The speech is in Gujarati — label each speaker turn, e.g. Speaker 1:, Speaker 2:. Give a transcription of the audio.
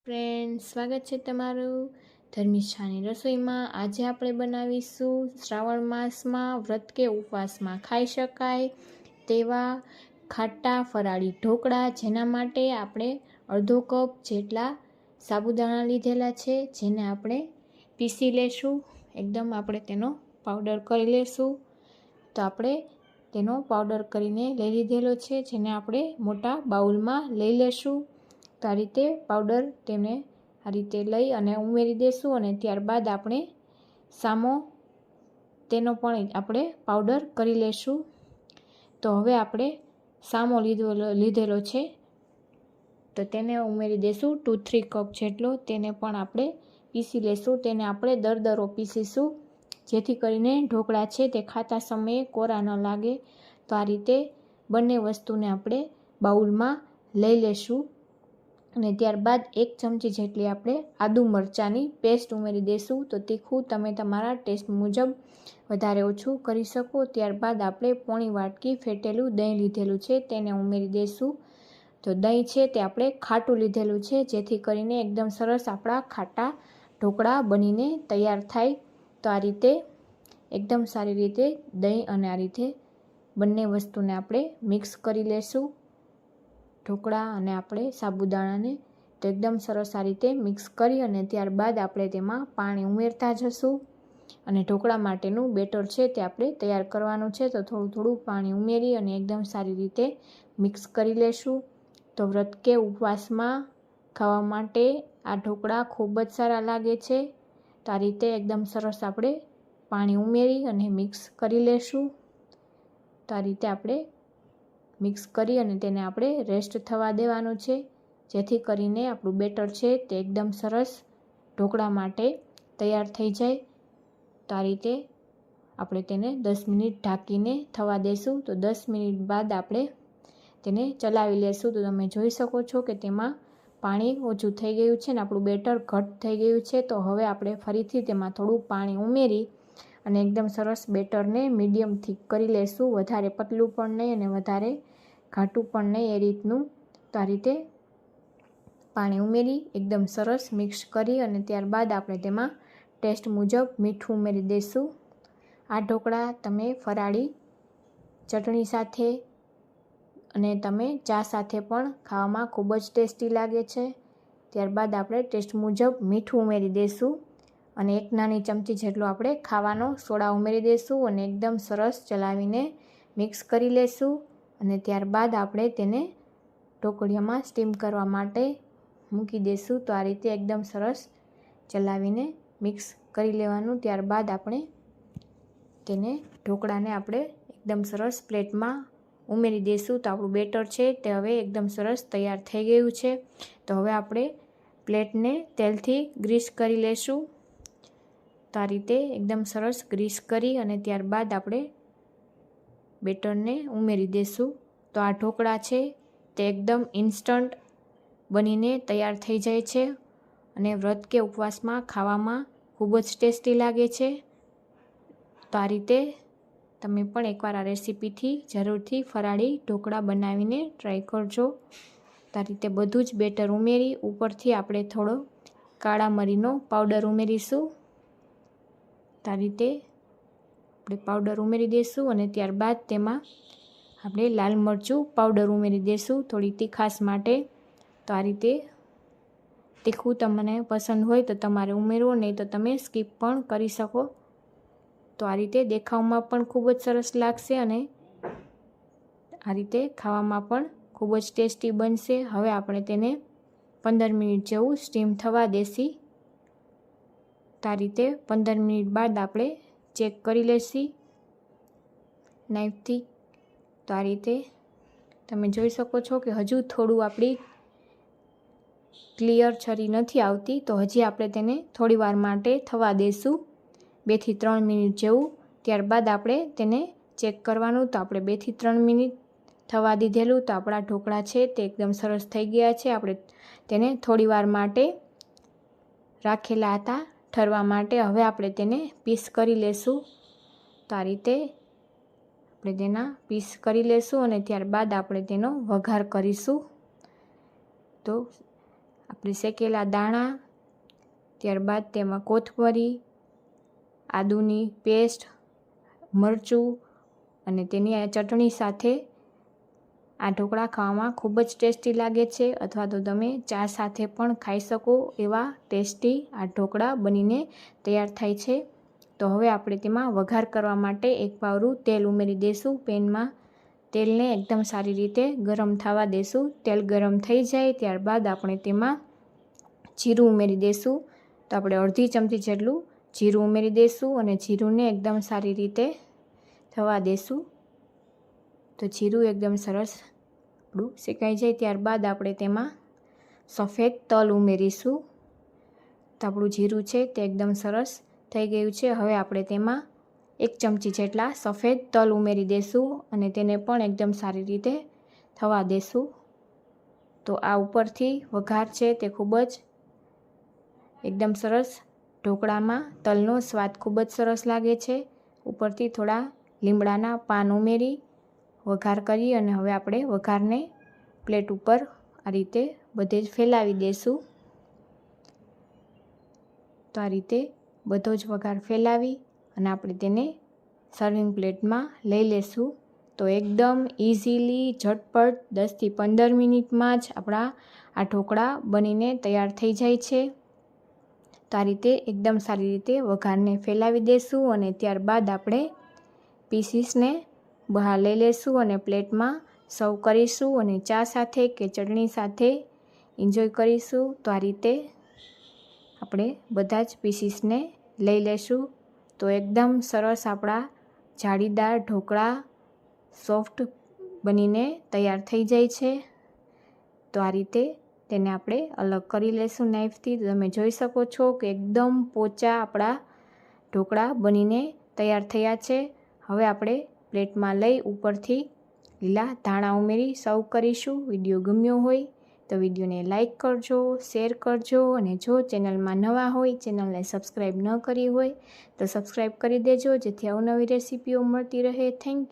Speaker 1: ફ્રેન્ડ, સ્વાગત છે તમારું ધર્મિષ્ઠાની રસોઈમાં। આજે આપણે બનાવીશું શ્રાવણ માસમાં વ્રત કે ઉપવાસમાં ખાઈ શકાય તેવા ખાટા ફરાળી ઢોકળા, જેના માટે આપણે અડધો કપ જેટલા સાબુદાણા લીધેલા છે, જેને આપણે પીસી લેશું। એકદમ આપણે તેનો પાવડર કરી લેશું। તો આપણે તેનો પાવડર કરીને લઈ લીધેલો છે, જેને આપણે મોટા બાઉલમાં લઈ લેશું। તો આ રીતે પાવડર તેને આ રીતે લઈ અને ઉમેરી દેશું, અને ત્યારબાદ આપણે સામો તેનો પણ આપણે પાવડર કરી લેશું। તો હવે આપણે સામો લીધેલો છે, તો તેને ઉમેરી દેશું 2-3 કપ જેટલો, તેને પણ આપણે પીસી લેશું। તેને આપણે દરદરો પીસીશું, જેથી કરીને ઢોકળા છે તે ખાતા સમયે કોરા ન લાગે। તો આ રીતે બંને વસ્તુને આપણે બાઉલમાં લઈ લેશું, અને ત્યારબાદ 1 ચમચી જેટલી આપણે આદુ મરચાંની પેસ્ટ ઉમેરી દઈશું। તો તીખું તમે તમારા ટેસ્ટ મુજબ વધારે ઓછું કરી શકો। ત્યારબાદ આપણે પોણી વાટકી ફેટેલું દહીં લીધેલું છે, તેને ઉમેરી દઈશું। તો દહીં છે તે આપણે ખાટું લીધેલું છે, જેથી કરીને એકદમ સરસ આપણા ખાટા ઢોકળા બનીને તૈયાર થાય। તો આ રીતે એકદમ સારી રીતે દહીં અને આ રીતે બંને વસ્તુને આપણે મિક્સ કરી લેશું, ઢોકળા અને આપણે સાબુદાણાને। તો એકદમ સરસ આ રીતે મિક્સ કરી અને ત્યારબાદ આપણે તેમાં પાણી ઉમેરતા જશું, અને ઢોકળા માટેનું બેટર છે તે આપણે તૈયાર કરવાનું છે। તો થોડું થોડું પાણી ઉમેરી અને એકદમ સારી રીતે મિક્સ કરી લેશું। તો વ્રત કે ઉપવાસમાં ખાવા માટે આ ઢોકળા ખૂબ જ સારા લાગે છે। તો આ રીતે એકદમ સરસ આપણે પાણી ઉમેરી અને મિક્સ કરી લેશું। તો આ રીતે આપણે મિક્સ કરી અને તેને આપણે રેસ્ટ થવા દેવાનું છે, જેથી કરીને આપણું બેટર છે તે એકદમ સરસ ઢોકળા માટે તૈયાર થઈ જાય। તો આ રીતે આપણે તેને 10 મિનિટ ઢાંકીને થવા દઈશું। તો 10 મિનિટ બાદ આપણે તેને ચલાવી લેશું। તો તમે જોઈ શકો છો કે તેમાં પાણી ઓછું થઈ ગયું છે ને આપણું બેટર ઘટ થઈ ગયું છે। તો હવે આપણે ફરીથી તેમાં થોડું પાણી ઉમેરી અને એકદમ સરસ બેટરને મીડિયમ થીક કરી લેશું, વધારે પતલું પણ નહીં અને વધારે ઘાટું પણ નહીં, એ રીતનું। તો આ રીતે પાણી ઉમેરી એકદમ સરસ મિક્સ કરી અને ત્યારબાદ આપણે તેમાં ટેસ્ટ મુજબ મીઠું ઉમેરી દઈશું। આ ઢોકળા તમે ફરાળી ચટણી સાથે અને તમે ચા સાથે પણ ખાવામાં ખૂબ જ ટેસ્ટી લાગે છે। ત્યારબાદ આપણે ટેસ્ટ મુજબ મીઠું ઉમેરી દઈશું, અને 1 નાની ચમચી જેટલો આપણે ખાવાનો સોડા ઉમેરી દઈશું, અને એકદમ સરસ ચલાવીને મિક્સ કરી લેશું। અને ત્યારબાદ આપણે તેને ઢોકળિયામાં સ્ટીમ કરવા માટે મૂકી દઈશું। તો આ રીતે એકદમ સરસ ચલાવીને મિક્સ કરી લેવાનું। ત્યારબાદ આપણે તેને ઢોકળાને આપણે એકદમ સરસ પ્લેટમાં ઉમેરી દઈશું। તો આપણું બેટર છે તે હવે એકદમ સરસ તૈયાર થઈ ગયું છે। તો હવે આપણે પ્લેટને તેલથી ગ્રીસ કરી લેશું। તો આ રીતે એકદમ સરસ ગ્રીસ કરી અને ત્યારબાદ આપણે બેટરને ઉમેરી દઈશું। તો આ ઢોકળા છે તે એકદમ ઇન્સ્ટન્ટ બનીને તૈયાર થઈ જાય છે, અને વ્રત કે ઉપવાસમાં ખાવામાં ખૂબ જ ટેસ્ટી લાગે છે। તો આ રીતે તમે પણ એકવાર આ રેસીપીથી જરૂરથી ફરાળી ઢોકળા બનાવીને ટ્રાય કરજો। તો આ રીતે બધું જ બેટર ઉમેરી ઉપરથી આપણે થોડો કાળા મરીનો પાવડર ઉમેરીશું। તો આ રીતે આપણે પાવડર ઉમેરી દઈશું, અને ત્યારબાદ તેમાં આપણે લાલ મરચું પાવડર ઉમેરી દઈશું થોડી તીખાશ માટે। તો આ રીતે તીખું તમને પસંદ હોય તો તમારે ઉમેરવું, નહીં તો તમે સ્કીપ પણ કરી શકો। તો આ રીતે દેખાવમાં પણ ખૂબ જ સરસ લાગશે, અને આ રીતે ખાવામાં પણ ખૂબ જ ટેસ્ટી બનશે। હવે આપણે તેને 15 મિનિટ જેવું સ્ટીમ થવા દેશી। તો આ રીતે 15 મિનિટ બાદ આપણે ચેક કરી લેશી નાઈફથી। તો આ રીતે તમે જોઈ શકો છો કે હજુ થોડું આપણી ક્લિયર છરી નથી આવતી, તો હજી આપણે તેને થોડી વાર માટે થવા દઈશું, 2 થી 3 મિનિટ જેવું। ત્યારબાદ આપણે તેને ચેક કરવાનું। તો આપણે 2 થી 3 મિનિટ થવા દીધેલું, તો આપણા ઢોકળા છે તે એકદમ સરસ થઈ ગયા છે। આપણે તેને થોડી વાર માટે રાખેલા હતા ઠરવા માટે। હવે આપણે તેને પીસ કરી લેશું। તો આ રીતે આપણે તેના પીસ કરી લેશું, અને ત્યારબાદ આપણે તેનો વઘાર કરીશું। તો આપણે શેકેલા દાણા, ત્યારબાદ તેમાં કોથમરી, આદુની પેસ્ટ, મરચું અને તેની આ ચટણી સાથે આ ઢોકળા ખાવામાં ખૂબ જ ટેસ્ટી લાગે છે, અથવા તો તમે ચા સાથે પણ ખાઈ શકો એવા ટેસ્ટી આ ઢોકળા બનીને તૈયાર થાય છે. તો હવે આપણે તેમાં વઘાર કરવા માટે એક પાવરું તેલ ઉમેરી દઈશું પેનમાં. તેલને એકદમ સારી રીતે ગરમ થવા દઈશું. તેલ ગરમ થઈ જાય ત્યારબાદ આપણે તેમાં જીરું ઉમેરી દઈશું. તો આપણે અડધી ચમચી જેટલું જીરું ઉમેરી દઈશું અને જીરુંને એકદમ સારી રીતે થવા દઈશું. તો જીરું એકદમ સરસ આપણું શેકાઈ જાય ત્યારબાદ આપણે તેમાં સફેદ તલ ઉમેરીશું. તો આપણું જીરું છે તે એકદમ સરસ થઈ ગયું છે. હવે આપણે તેમાં 1 ચમચી જેટલા સફેદ તલ ઉમેરી દઈશું અને તેને પણ એકદમ સારી રીતે થવા દઈશું. તો આ ઉપરથી વઘાર છે તે ખૂબ જ એકદમ સરસ, ઢોકળામાં તલનો સ્વાદ ખૂબ જ સરસ લાગે છે. ઉપરથી થોડા લીમડાના પાન ઉમેરી વઘાર કરી અને હવે આપણે વઘારને પ્લેટ ઉપર આ રીતે બધે જ ફેલાવી દઈશું. તો આ રીતે બધો જ વઘાર ફેલાવી અને આપણે તેને સર્વિંગ પ્લેટમાં લઈ લેશું. તો એકદમ ઇઝીલી ઝટપટ 10 થી 15 મિનિટમાં જ આપણા આ ઢોકળા બનીને તૈયાર થઈ જાય છે. તો આ રીતે એકદમ સારી રીતે વઘારને ફેલાવી દઈશું અને ત્યારબાદ આપણે પીસીસને બહાર લઈ લેશું અને પ્લેટમાં સર્વ કરીશું અને ચા સાથે કે ચટણી સાથે એન્જોય કરીશું. તો આ રીતે આપણે બધા જ પીસીસને લઈ લેશું. તો એકદમ સરસ આપણા જાળીદાર ઢોકળા સોફ્ટ બનીને તૈયાર થઈ જાય છે. તો આ રીતે તેને આપણે અલગ કરી લેશું નાઈફથી. તમે જોઈ શકો છો કે એકદમ પોચા આપણા ઢોકળા બનીને તૈયાર થયા છે. હવે આપણે પ્લેટમાં લઈ ઉપરથી લીલા ધાણા ઉમેરી સર્વ કરીશું. વિડીયો ગમ્યો હોય તો વિડીયોને લાઈક કરજો, શેર કરજો અને જો ચેનલમાં નવા હોય, ચેનલને સબસ્ક્રાઈબ ન કરી હોય તો સબસ્ક્રાઈબ કરી દેજો જેથી અવનવી રેસીપીઓ મળતી રહે. Thank you.